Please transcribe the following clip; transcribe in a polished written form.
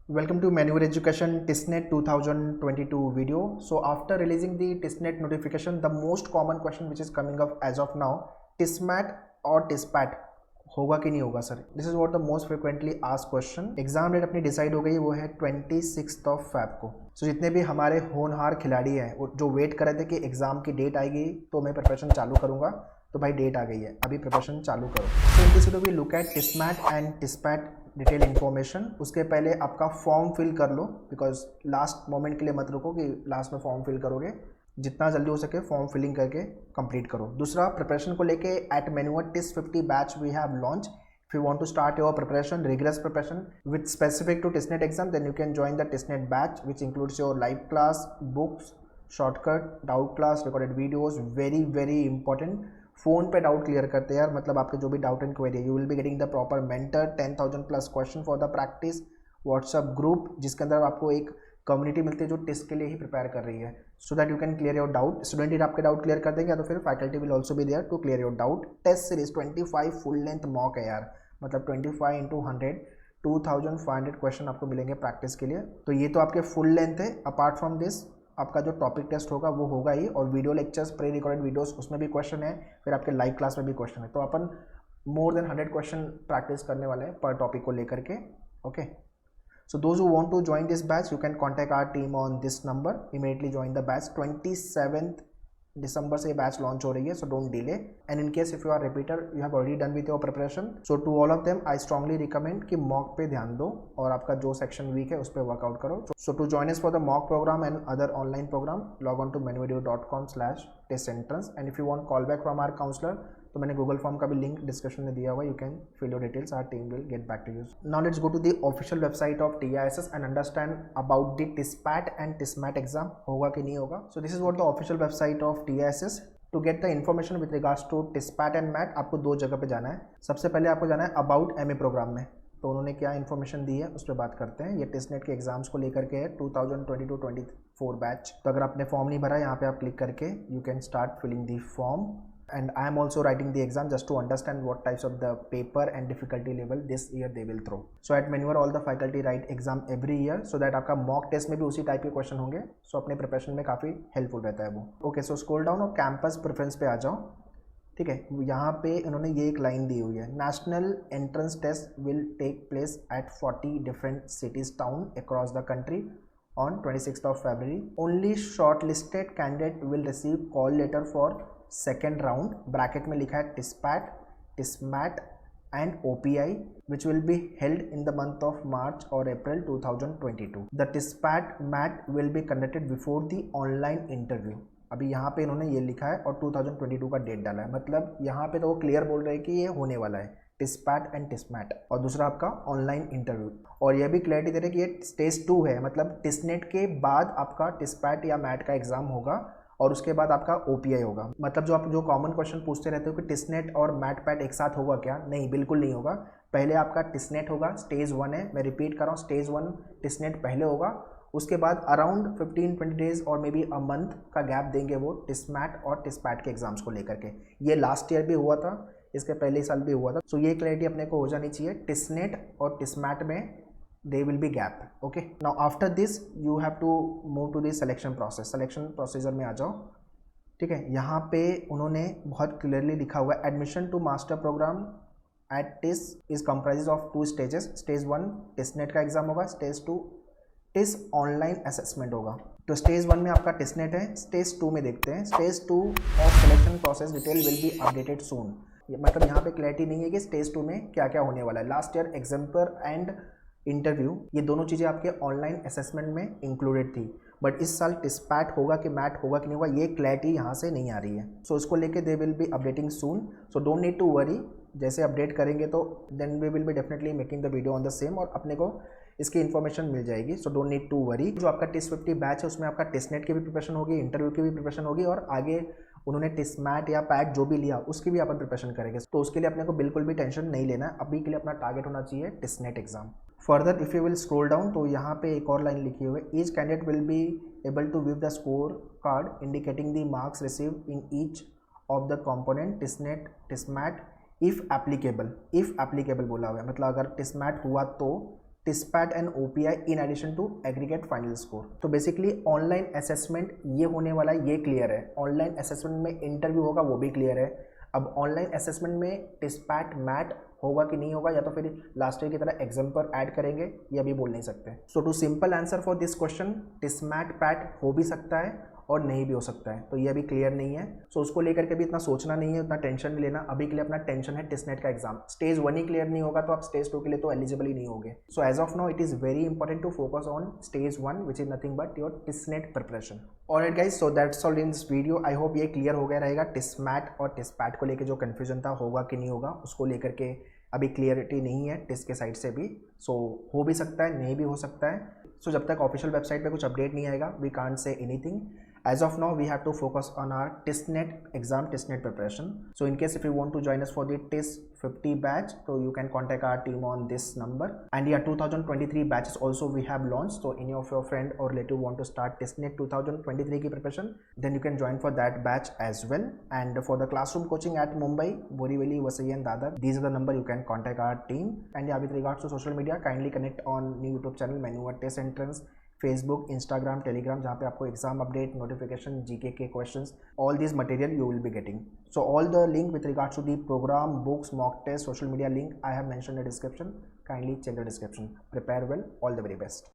Welcome to Manual Education TISNET 2022 video. So after releasing the TISNET notification, the most common question which is coming up as of now, TISMAT और TISPAT होगा कि नहीं होगा sir. This is what the most frequently asked question. Exam date अपनी decide हो गई, वो है 26 Feb को. So जितने भी हमारे होनहार खिलाड़ी हैं जो वेट कर रहे थे कि एग्जाम की डेट आएगी तो मैं प्रिपरेशन चालू करूंगा, तो भाई डेट आ गई है, अभी प्रिपरेशन चालू करो. So in this video we look at TISMAT and TISPAT detail information. उसके पहले आपका फॉर्म फिल कर लो, बिकॉज लास्ट मोमेंट के लिए मत रुको कि लास्ट में फॉर्म फिल करोगे. जितना जल्दी हो सके फॉर्म फिलिंग करके कंप्लीट करो. दूसरा, प्रिपरेशन को लेके एट मेन्यूअर TISS 50 batch we have launch. If you want to start your preparation, rigorous preparation with specific to TISNET exam, then you can join the TISNET batch, which includes your live class, books, shortcut, doubt class, recorded videos. Very very important. Phone पे doubt clear करते हैं यार, मतलब आपके जो भी doubt and query है, you will be getting the proper mentor. 10,000 plus question for the practice. WhatsApp group जिसके अंदर आपको एक कम्युनिटी मिलती है जो टेस्ट के लिए ही प्रिपेयर कर रही है, so that you can clear your doubt. Student ही आपके डाउट क्लियर कर देंगे, या तो फिर faculty will also be there to clear your doubt. Test series 25 full length mock है यार, मतलब 25 इंटू 100 2500 क्वेश्चन आपको मिलेंगे प्रैक्टिस के लिए. तो ये तो आपके फुल लेंथ है. अपार्ट फ्रॉम दिस आपका जो टॉपिक टेस्ट होगा वो होगा ही, और video lectures, pre recorded videos, उसमें भी क्वेश्चन है, फिर आपके लाइव क्लास में भी क्वेश्चन है. तो अपन मोर देन 100 क्वेश्चन प्रैक्टिस करने वाले हैं पर टॉपिक को लेकर के. Okay, so those who want to join this batch, you can contact our team on this number. Immediately join the batch. 27 दिसंबर से ये बैच लॉन्च हो रही है, so don't delay. And in case if you are repeater, you have already done with your preparation, so to all of them I strongly recommend कि mock पे ध्यान दो और आपका जो सेक्शन वीक है उस पर वर्कआउट करो. So to join us for the mock program and other online program, log on to manuvideo.com/testentrance. And if you want call back from our counsellor, तो मैंने गूगल फॉर्म का भी लिंक डिस्क्रिप्शन में दिया हुआ, you can fill your details. Our team will get back to you. Now let's go to the official website of TISS and understand about the TISPAT and TISMAT exam होगा कि नहीं होगा. So this is what the official website of TISS. To get the information with regards to TISPAT and MAT, आपको दो जगह पे जाना है. सबसे पहले आपको जाना है अबाउट MA प्रोग्राम में. तो उन्होंने क्या इन्फॉर्मेशन दी है उस पर बात करते हैं. ये TISNET के एग्जाम्स को लेकर के है, 2022-24 बैच. तो अगर आपने फॉर्म नहीं भरा, यहाँ पे आप क्लिक करके you can start filling the form. And I am also writing the exam just to understand what types of the paper and difficulty level this year they will throw. So at Manual all the faculty write exam every year, so that आपका mock test में भी उसी type के question होंगे. So अपने preparation में काफ़ी helpful रहता है वो. ओके, सो स्क्रॉल डाउन और कैंपस प्रेफरेंस पे आ जाओ. ठीक है, यहाँ पे इन्होंने ये एक लाइन दी हुई है, national entrance test will take place at 40 different cities town across the country on 26 February. Only shortlisted candidate will receive call letter for second round. Bracket में लिखा है TISPAT, TISMAT and OPI, which will be held in the month of March or April 2022. The TISPAT MAT will be conducted before the online interview. अभी यहाँ पे इन्होंने ये लिखा है और 2022 का डेट डाला है, मतलब यहाँ पे तो वो क्लियर बोल रहे हैं कि ये होने वाला है TISPAT एंड TISMAT. और दूसरा आपका ऑनलाइन इंटरव्यू, और ये भी क्लैरिटी दे रहे हैं कि ये स्टेज 2 है, मतलब TISNET के बाद आपका TISPAT या मैट का एग्जाम होगा और उसके बाद आपका OPI होगा. मतलब जो आप जो कॉमन क्वेश्चन पूछते रहते हो कि TISNET और मैट पैट एक साथ होगा क्या, नहीं, बिल्कुल नहीं होगा. पहले आपका TISNET होगा, स्टेज 1 है, मैं रिपीट कर रहा हूँ, स्टेज 1 TISNET पहले होगा. उसके बाद अराउंड 15-20 डेज और मे बी अ मंथ का गैप देंगे वो TISMAT और TISPAT के एग्जाम्स को लेकर के. ये लास्ट ईयर भी हुआ था, इसके पहले साल भी हुआ था. सो ये क्लैरिटी अपने को हो जानी चाहिए. TISNET और TISMAT में they will be gap. Okay, now after this you have to move to this selection process. Selection procedure में आ जाओ. ठीक है, यहाँ पे उन्होंने बहुत क्लियरली लिखा हुआ है, admission to master program at TIS is comprise of 2 stages. Stage 1 TISNET का एग्जाम होगा, स्टेज 2 TIS ऑनलाइन असेसमेंट होगा. तो स्टेज 1 में आपका TISNET है, स्टेज 2 में देखते हैं. Stage 2 of selection process detail will be updated soon. मतलब यहाँ पे क्लैरिटी नहीं है कि स्टेज 2 में क्या क्या होने वाला है. Last year example and interview, ये दोनों चीज़ें आपके ऑनलाइन असेसमेंट में इंक्लूडेड थी, बट इस साल TISPAT होगा कि मैट होगा कि नहीं होगा, ये क्लैरिटी यहाँ से नहीं आ रही है. सो इसको लेके they will be updating soon, so don't need to worry. जैसे अपडेट करेंगे तो then we will be definitely making the video on the same, और अपने को इसकी इन्फॉर्मेशन मिल जाएगी. So don't need to worry. जो आपका TIS 50 बैच है उसमें आपका TISNET की भी प्रिपरेशन होगी, इंटरव्यू की भी प्रिपरेशन होगी, और आगे उन्होंने TISMAT या पैट जो भी लिया उसकी भी अपन प्रिपरेशन करेंगे. तो उसके लिए अपने को बिल्कुल भी टेंशन नहीं लेना है. अभी के लिए अपना टारगेट होना चाहिए TISNET exam. Further if you will scroll down, तो यहाँ पे एक और लाइन लिखी हुई है, each candidate will be able to view the score card indicating the marks received in each of the component TISNET TISMAT if applicable. If applicable बोला हुआ है, मतलब अगर TISMAT हुआ तो TISPAT and OPI in addition to aggregate final score. तो basically online assessment ये होने वाला ये क्लियर है, ऑनलाइन असेसमेंट में इंटरव्यू होगा वो भी क्लियर है। अब ऑनलाइन असेसमेंट में टिस्पैट मैट होगा कि नहीं होगा, या तो फिर लास्ट ईयर की तरह एग्जाम पर ऐड करेंगे, ये अभी बोल नहीं सकते। So to simple answer for this question, TISMAT PAT हो भी सकता है और नहीं भी हो सकता है, तो ये अभी क्लियर नहीं है। सो उसको लेकर के भी इतना सोचना नहीं है, उतना टेंशन नहीं लेना। अभी के लिए अपना टेंशन है टिस्नेट का एग्जाम। स्टेज 1 ही क्लियर नहीं होगा तो आप स्टेज 2 के लिए तो एलिजिबल ही नहीं होगे। So as of now it is very important to focus on stage 1 which is nothing but your TISSNET preparation. Alright guys, so that's all in this video. I hope ये clear हो गया रहेगा। टिस्मैट और टिस्पैट को लेकर जो कन्फ्यूजन था होगा कि नहीं होगा, उसको लेकर के अभी क्लियरिटी नहीं है टिस के साइड से भी। सो हो भी सकता है, नहीं भी हो सकता है। सो जब तक ऑफिशियल वेबसाइट पे कुछ अपडेट नहीं आएगा, we can't say anything. As of now, we have to focus on our TISNET exam, TISNET preparation. So in case if you want to join us for the TIS 50 batch, so you can contact our team on this number. And yeah, 2023 batches also we have launched. So any of your friend or relative want to start TISNET 2023 की preparation, then you can join for that batch as well. And for the classroom coaching at Mumbai, Borivali, Vasai and Dadar, these are the number you can contact our team. And yeah, with regards to social media, kindly connect on new YouTube channel Maneuver Test Entrance, Facebook, Instagram, Telegram, जहाँ पे आपको exam update, notification, GK के questions, all this material you will be getting. So all the link with regards to the program, books, mock test, social media link I have mentioned in the description. Kindly check the description. Prepare well. All the very best.